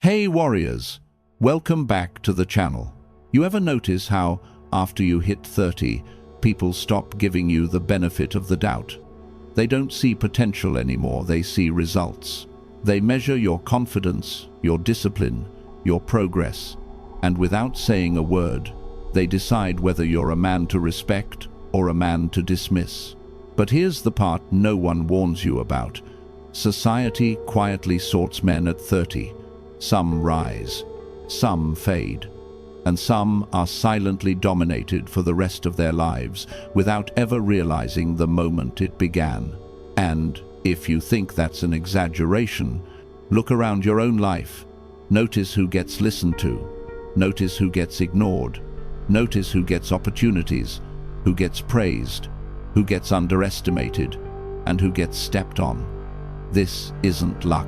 Hey warriors, welcome back to the channel. You ever notice how, after you hit 30, people stop giving you the benefit of the doubt? They don't see potential anymore, they see results. They measure your confidence, your discipline, your progress, and without saying a word, they decide whether you're a man to respect or a man to dismiss. But here's the part no one warns you about. Society quietly sorts men at 30. Some rise, some fade, and some are silently dominated for the rest of their lives without ever realizing the moment it began. And if you think that's an exaggeration, look around your own life. Notice who gets listened to. Notice who gets ignored. Notice who gets opportunities, who gets praised, who gets underestimated, and who gets stepped on. This isn't luck.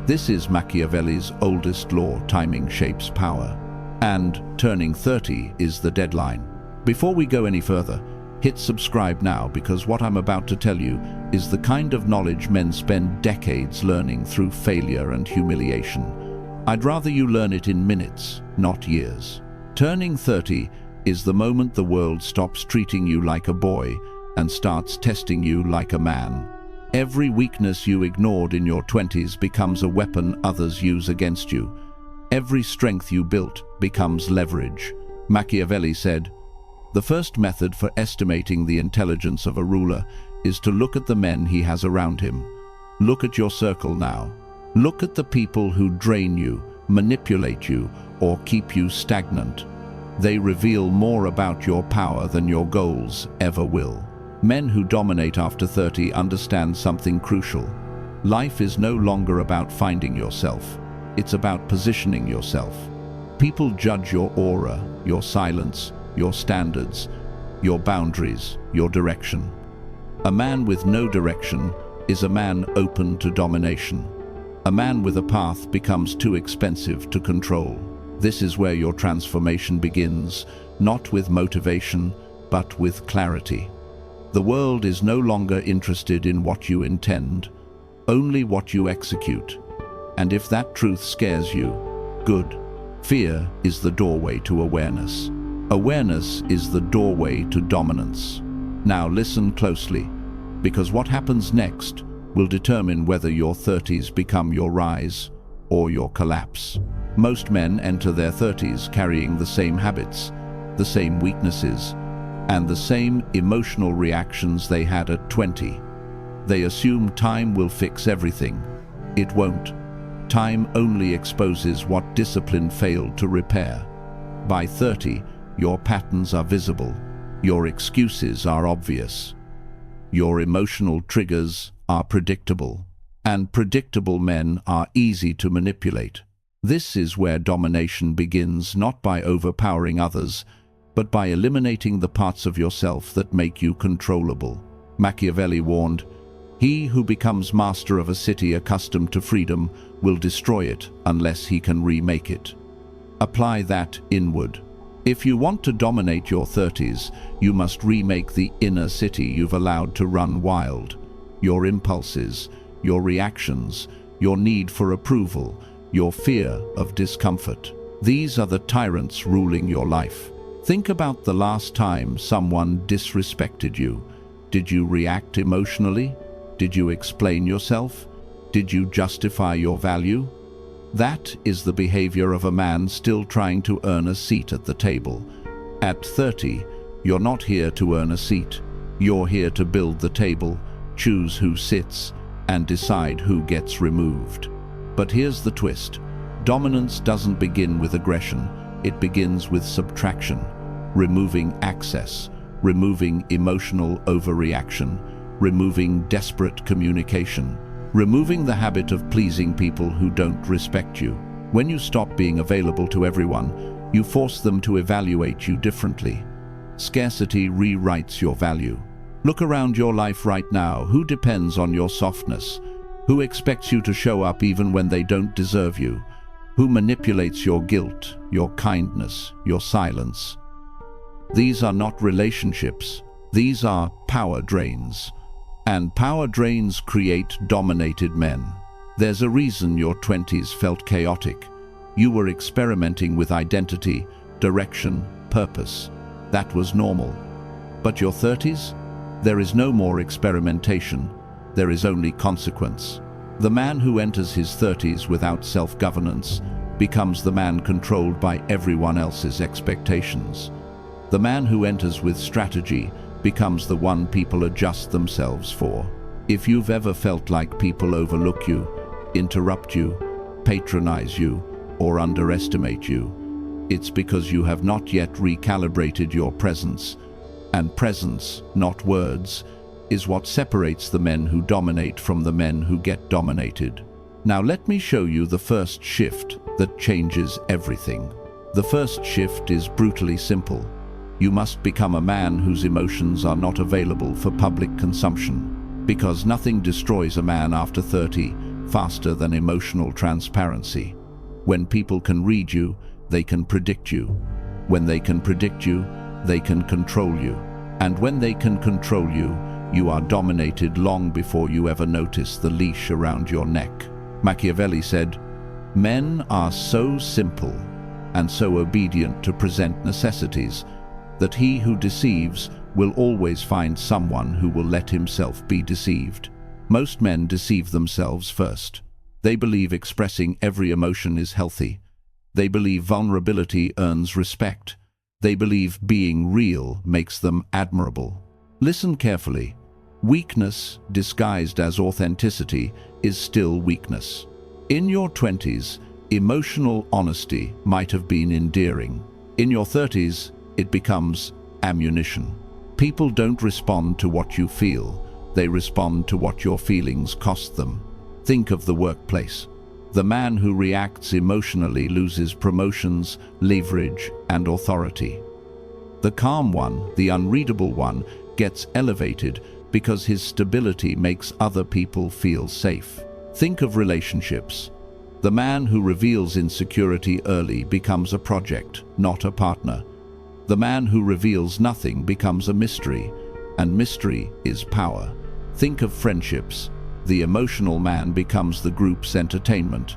This is Machiavelli's oldest law: timing shapes power. And turning 30 is the deadline. Before we go any further, hit subscribe now, because what I'm about to tell you is the kind of knowledge men spend decades learning through failure and humiliation. I'd rather you learn it in minutes, not years. Turning 30 is the moment the world stops treating you like a boy and starts testing you like a man. Every weakness you ignored in your 20s becomes a weapon others use against you. Every strength you built becomes leverage. Machiavelli said, "The first method for estimating the intelligence of a ruler is to look at the men he has around him. Look at your circle now. Look at the people who drain you, manipulate you, or keep you stagnant. They reveal more about your power than your goals ever will." Men who dominate after 30 understand something crucial. Life is no longer about finding yourself. It's about positioning yourself. People judge your aura, your silence, your standards, your boundaries, your direction. A man with no direction is a man open to domination. A man with a path becomes too expensive to control. This is where your transformation begins, not with motivation, but with clarity. The world is no longer interested in what you intend, only what you execute. And if that truth scares you, good. Fear is the doorway to awareness. Awareness is the doorway to dominance. Now listen closely, because what happens next will determine whether your 30s become your rise or your collapse. Most men enter their 30s carrying the same habits, the same weaknesses, and the same emotional reactions they had at 20. They assume time will fix everything. It won't. Time only exposes what discipline failed to repair. By 30, your patterns are visible. Your excuses are obvious. Your emotional triggers are predictable. And predictable men are easy to manipulate. This is where domination begins, not by overpowering others, but by eliminating the parts of yourself that make you controllable. Machiavelli warned, "He who becomes master of a city accustomed to freedom will destroy it unless he can remake it." Apply that inward. If you want to dominate your 30s, you must remake the inner city you've allowed to run wild. Your impulses, your reactions, your need for approval, your fear of discomfort. These are the tyrants ruling your life. Think about the last time someone disrespected you. Did you react emotionally? Did you explain yourself? Did you justify your value? That is the behavior of a man still trying to earn a seat at the table. At 30, you're not here to earn a seat. You're here to build the table, choose who sits, and decide who gets removed. But here's the twist. Dominance doesn't begin with aggression. It begins with subtraction, removing access, removing emotional overreaction, removing desperate communication, removing the habit of pleasing people who don't respect you. When you stop being available to everyone, you force them to evaluate you differently. Scarcity rewrites your value. Look around your life right now. Who depends on your softness? Who expects you to show up even when they don't deserve you? Who manipulates your guilt, your kindness, your silence? These are not relationships. These are power drains. And power drains create dominated men. There's a reason your 20s felt chaotic. You were experimenting with identity, direction, purpose. That was normal. But your 30s? There is no more experimentation. There is only consequence. The man who enters his 30s without self-governance becomes the man controlled by everyone else's expectations. The man who enters with strategy becomes the one people adjust themselves for. If you've ever felt like people overlook you, interrupt you, patronize you, or underestimate you, it's because you have not yet recalibrated your presence. And presence, not words, is what separates the men who dominate from the men who get dominated. Now let me show you the first shift that changes everything. The first shift is brutally simple. You must become a man whose emotions are not available for public consumption, because nothing destroys a man after 30 faster than emotional transparency. When people can read you, they can predict you. When they can predict you, they can control you. And when they can control you, you are dominated long before you ever notice the leash around your neck. Machiavelli said, "Men are so simple and so obedient to present necessities that he who deceives will always find someone who will let himself be deceived." Most men deceive themselves first. They believe expressing every emotion is healthy. They believe vulnerability earns respect. They believe being real makes them admirable. Listen carefully. Weakness, disguised as authenticity, is still weakness. In your 20s, emotional honesty might have been endearing. In your 30s, it becomes ammunition. People don't respond to what you feel. They respond to what your feelings cost them. Think of the workplace. The man who reacts emotionally loses promotions, leverage, and authority. The calm one, the unreadable one, gets elevated because his stability makes other people feel safe. Think of relationships. The man who reveals insecurity early becomes a project, not a partner. The man who reveals nothing becomes a mystery, and mystery is power. Think of friendships. The emotional man becomes the group's entertainment.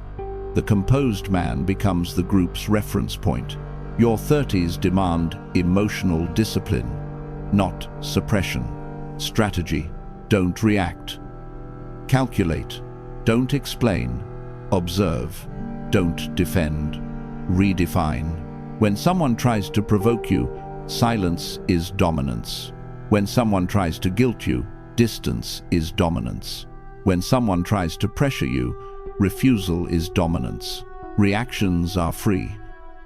The composed man becomes the group's reference point. Your 30s demand emotional discipline, not suppression. Strategy, don't react. Calculate, don't explain. Observe, don't defend. Redefine. When someone tries to provoke you, silence is dominance. When someone tries to guilt you, distance is dominance. When someone tries to pressure you, refusal is dominance. Reactions are free.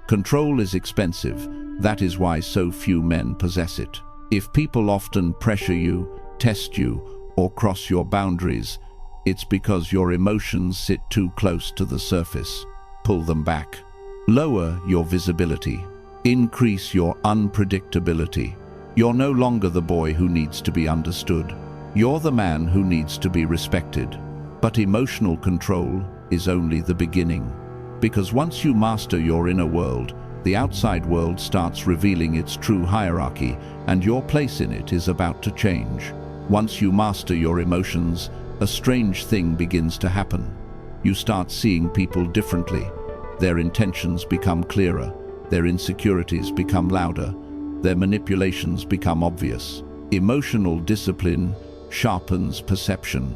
Control is expensive. That is why so few men possess it. If people often pressure you, test you, or cross your boundaries, it's because your emotions sit too close to the surface. Pull them back. Lower your visibility. Increase your unpredictability. You're no longer the boy who needs to be understood. You're the man who needs to be respected. But emotional control is only the beginning. Because once you master your inner world, the outside world starts revealing its true hierarchy, and your place in it is about to change. Once you master your emotions, a strange thing begins to happen. You start seeing people differently. Their intentions become clearer. Their insecurities become louder. Their manipulations become obvious. Emotional discipline sharpens perception,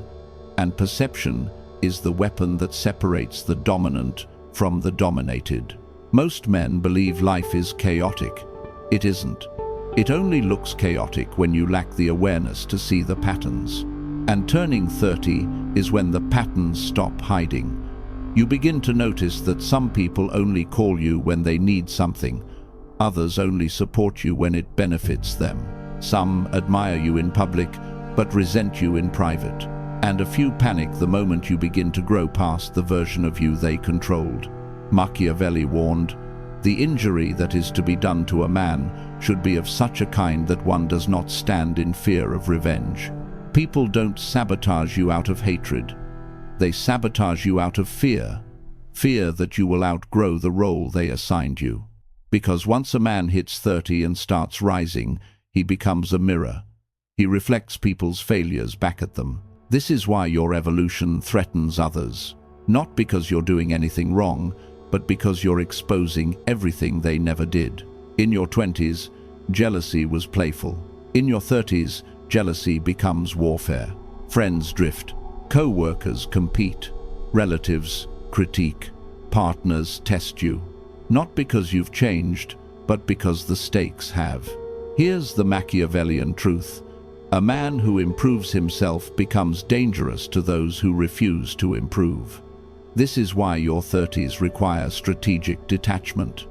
and perception is the weapon that separates the dominant from the dominated. Most men believe life is chaotic. It isn't. It only looks chaotic when you lack the awareness to see the patterns. And turning 30 is when the patterns stop hiding. You begin to notice that some people only call you when they need something. Others only support you when it benefits them. Some admire you in public, but resent you in private. And a few panic the moment you begin to grow past the version of you they controlled. Machiavelli warned, "The injury that is to be done to a man should be of such a kind that one does not stand in fear of revenge." People don't sabotage you out of hatred. They sabotage you out of fear. Fear that you will outgrow the role they assigned you. Because once a man hits 30 and starts rising, he becomes a mirror. He reflects people's failures back at them. This is why your evolution threatens others. Not because you're doing anything wrong, but because you're exposing everything they never did. In your 20s, jealousy was playful. In your 30s, jealousy becomes warfare. Friends drift, co-workers compete, relatives critique, partners test you. Not because you've changed, but because the stakes have. Here's the Machiavellian truth. A man who improves himself becomes dangerous to those who refuse to improve. This is why your 30s require strategic detachment.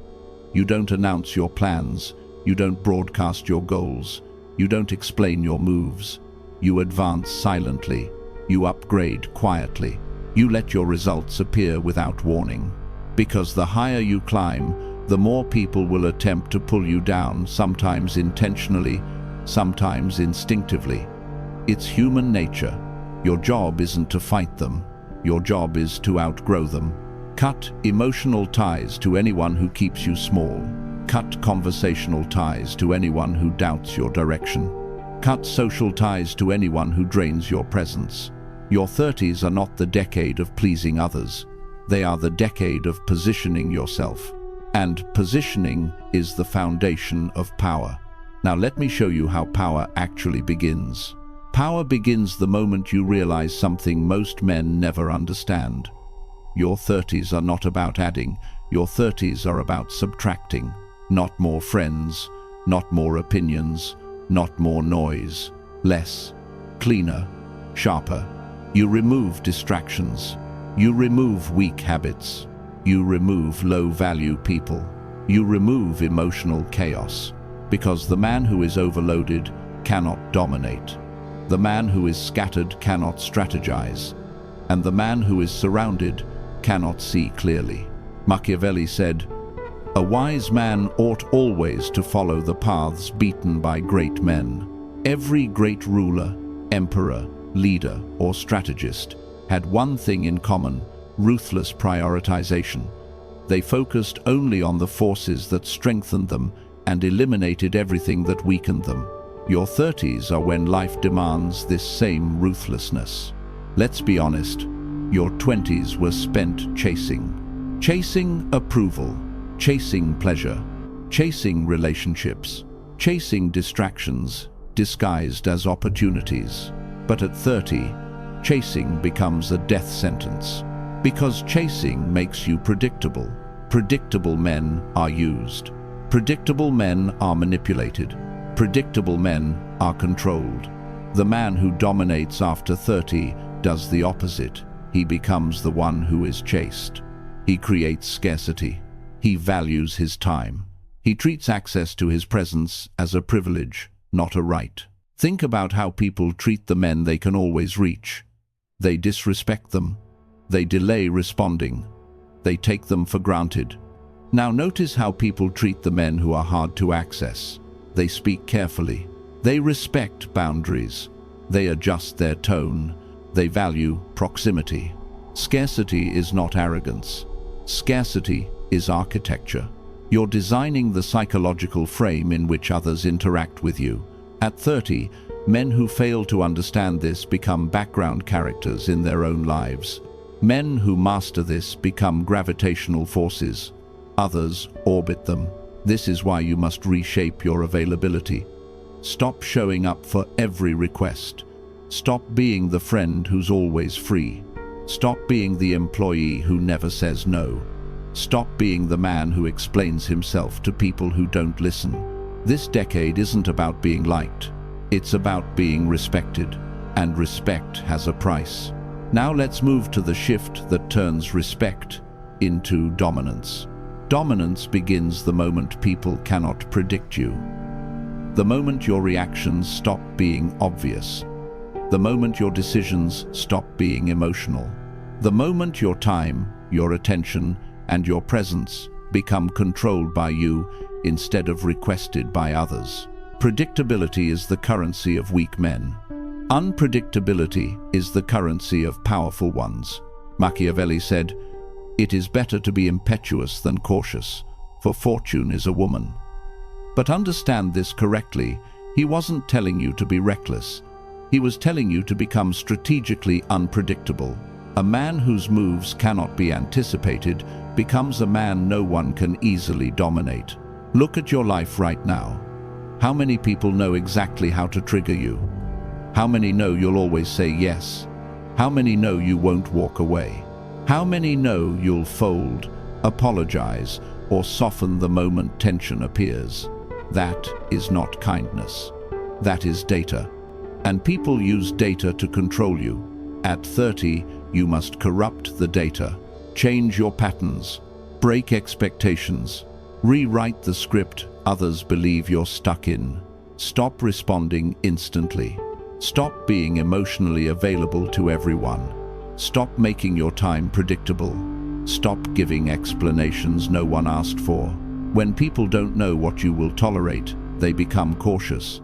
You don't announce your plans, you don't broadcast your goals, you don't explain your moves. You advance silently, you upgrade quietly, you let your results appear without warning. Because the higher you climb, the more people will attempt to pull you down, sometimes intentionally, sometimes instinctively. It's human nature. Your job isn't to fight them. Your job is to outgrow them. Cut emotional ties to anyone who keeps you small. Cut conversational ties to anyone who doubts your direction. Cut social ties to anyone who drains your presence. Your 30s are not the decade of pleasing others. They are the decade of positioning yourself. And positioning is the foundation of power. Now let me show you how power actually begins. Power begins the moment you realize something most men never understand. Your 30s are not about adding, your 30s are about subtracting. Not more friends, not more opinions, not more noise. Less, cleaner, sharper. You remove distractions. You remove weak habits. You remove low-value people. You remove emotional chaos. Because the man who is overloaded cannot dominate. The man who is scattered cannot strategize. And the man who is surrounded cannot see clearly. Machiavelli said, "A wise man ought always to follow the paths beaten by great men." Every great ruler, emperor, leader, or strategist had one thing in common: ruthless prioritization. They focused only on the forces that strengthened them and eliminated everything that weakened them. Your 30s are when life demands this same ruthlessness. Let's be honest, your 20s were spent chasing. Chasing approval, chasing pleasure, chasing relationships, chasing distractions disguised as opportunities. But at 30, chasing becomes a death sentence. Because chasing makes you predictable. Predictable men are used. Predictable men are manipulated. Predictable men are controlled. The man who dominates after 30 does the opposite. He becomes the one who is chased. He creates scarcity. He values his time. He treats access to his presence as a privilege, not a right. Think about how people treat the men they can always reach. They disrespect them. They delay responding. They take them for granted. Now notice how people treat the men who are hard to access. They speak carefully. They respect boundaries. They adjust their tone. They value proximity. Scarcity is not arrogance. Scarcity is architecture. You're designing the psychological frame in which others interact with you. At 30, men who fail to understand this become background characters in their own lives. Men who master this become gravitational forces. Others orbit them. This is why you must reshape your availability. Stop showing up for every request. Stop being the friend who's always free. Stop being the employee who never says no. Stop being the man who explains himself to people who don't listen. This decade isn't about being liked. It's about being respected. And respect has a price. Now let's move to the shift that turns respect into dominance. Dominance begins the moment people cannot predict you. The moment your reactions stop being obvious. The moment your decisions stop being emotional. The moment your time, your attention, and your presence become controlled by you instead of requested by others. Predictability is the currency of weak men. Unpredictability is the currency of powerful ones. Machiavelli said, "It is better to be impetuous than cautious, for fortune is a woman." But understand this correctly, he wasn't telling you to be reckless. He was telling you to become strategically unpredictable. A man whose moves cannot be anticipated becomes a man no one can easily dominate. Look at your life right now. How many people know exactly how to trigger you? How many know you'll always say yes? How many know you won't walk away? How many know you'll fold, apologize, or soften the moment tension appears? That is not kindness. That is data. And people use data to control you. At 30, you must corrupt the data, change your patterns, break expectations, rewrite the script others believe you're stuck in. Stop responding instantly. Stop being emotionally available to everyone. Stop making your time predictable. Stop giving explanations no one asked for. When people don't know what you will tolerate, they become cautious.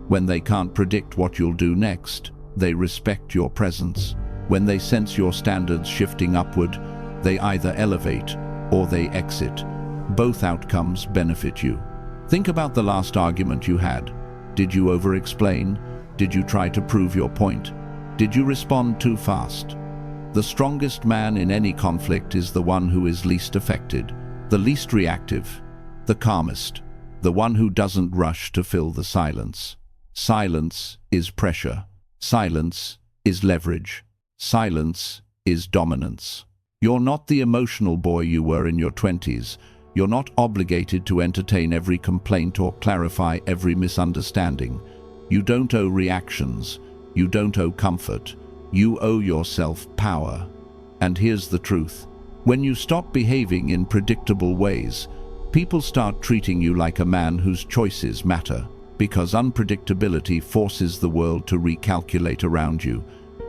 When they can't predict what you'll do next, they respect your presence. When they sense your standards shifting upward, they either elevate or they exit. Both outcomes benefit you. Think about the last argument you had. Did you over-explain? Did you try to prove your point? Did you respond too fast? The strongest man in any conflict is the one who is least affected, the least reactive, the calmest, the one who doesn't rush to fill the silence. Silence is pressure. Silence is leverage. Silence is dominance. You're not the emotional boy you were in your 20s. You're not obligated to entertain every complaint or clarify every misunderstanding. You don't owe reactions. You don't owe comfort. You owe yourself power. And here's the truth. When you stop behaving in predictable ways, people start treating you like a man whose choices matter, because unpredictability forces the world to recalculate around you.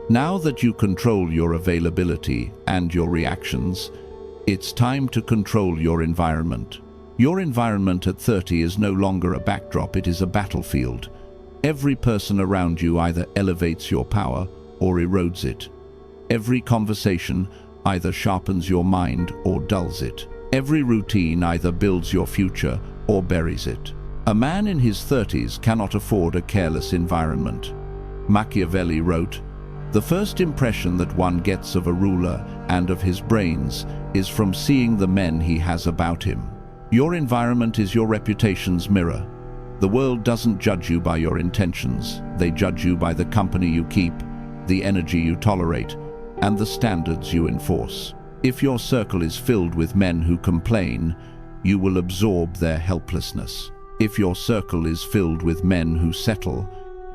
Now that you control your availability and your reactions, it's time to control your environment. Your environment at 30 is no longer a backdrop, it is a battlefield. Every person around you either elevates your power or erodes it. Every conversation either sharpens your mind or dulls it. Every routine either builds your future or buries it. A man in his 30s cannot afford a careless environment. Machiavelli wrote, "The first impression that one gets of a ruler and of his brains is from seeing the men he has about him." Your environment is your reputation's mirror. The world doesn't judge you by your intentions. They judge you by the company you keep, the energy you tolerate, and the standards you enforce. If your circle is filled with men who complain, you will absorb their helplessness. If your circle is filled with men who settle,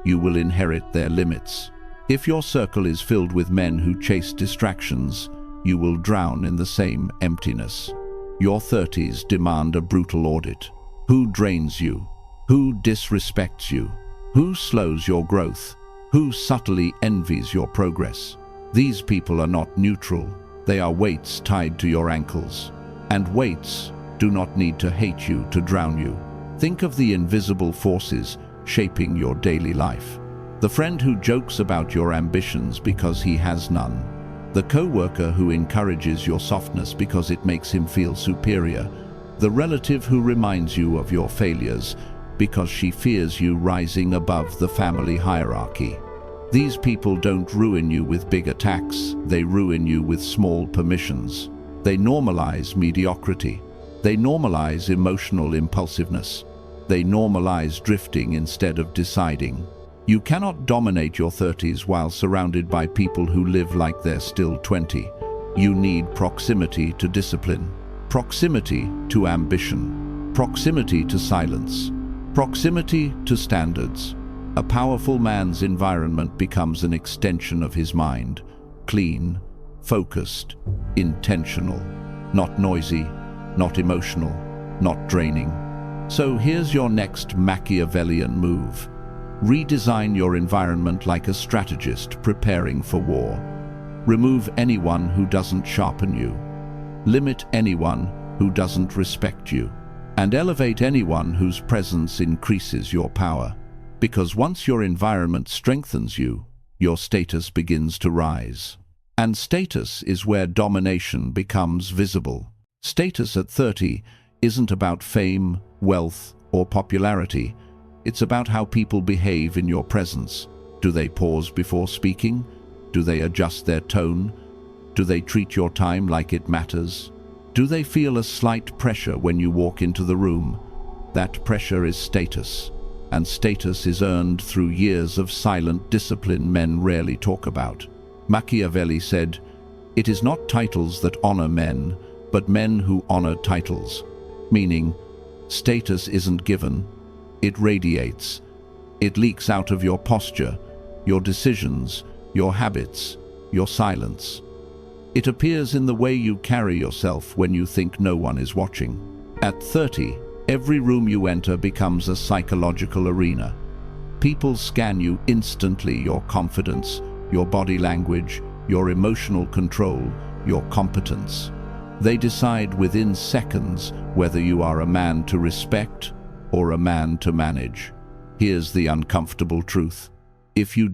you will inherit their limits. If your circle is filled with men who chase distractions, you will drown in the same emptiness. Your 30s demand a brutal audit. Who drains you? Who disrespects you? Who slows your growth? Who subtly envies your progress? These people are not neutral. They are weights tied to your ankles. And weights do not need to hate you to drown you. Think of the invisible forces shaping your daily life. The friend who jokes about your ambitions because he has none. The co-worker who encourages your softness because it makes him feel superior. The relative who reminds you of your failures because she fears you rising above the family hierarchy. These people don't ruin you with big attacks, they ruin you with small permissions. They normalize mediocrity. They normalize emotional impulsiveness. They normalize drifting instead of deciding. You cannot dominate your 30s while surrounded by people who live like they're still 20. You need proximity to discipline, proximity to ambition, proximity to silence, proximity to standards. A powerful man's environment becomes an extension of his mind, clean, focused, intentional, not noisy, not emotional, not draining. So here's your next Machiavellian move. Redesign your environment like a strategist preparing for war. Remove anyone who doesn't sharpen you. Limit anyone who doesn't respect you. And elevate anyone whose presence increases your power. Because once your environment strengthens you, your status begins to rise. And status is where domination becomes visible. Status at 30 isn't about fame, wealth, or popularity. It's about how people behave in your presence. Do they pause before speaking? Do they adjust their tone? Do they treat your time like it matters? Do they feel a slight pressure when you walk into the room? That pressure is status, and status is earned through years of silent discipline men rarely talk about. Machiavelli said, "It is not titles that honor men, but men who honor titles," meaning status isn't given, it radiates. It leaks out of your posture, your decisions, your habits, your silence. It appears in the way you carry yourself when you think no one is watching. At 30, every room you enter becomes a psychological arena. People scan you instantly, your confidence, your body language, your emotional control, your competence. They decide within seconds whether you are a man to respect or a man to manage. Here's the uncomfortable truth. If you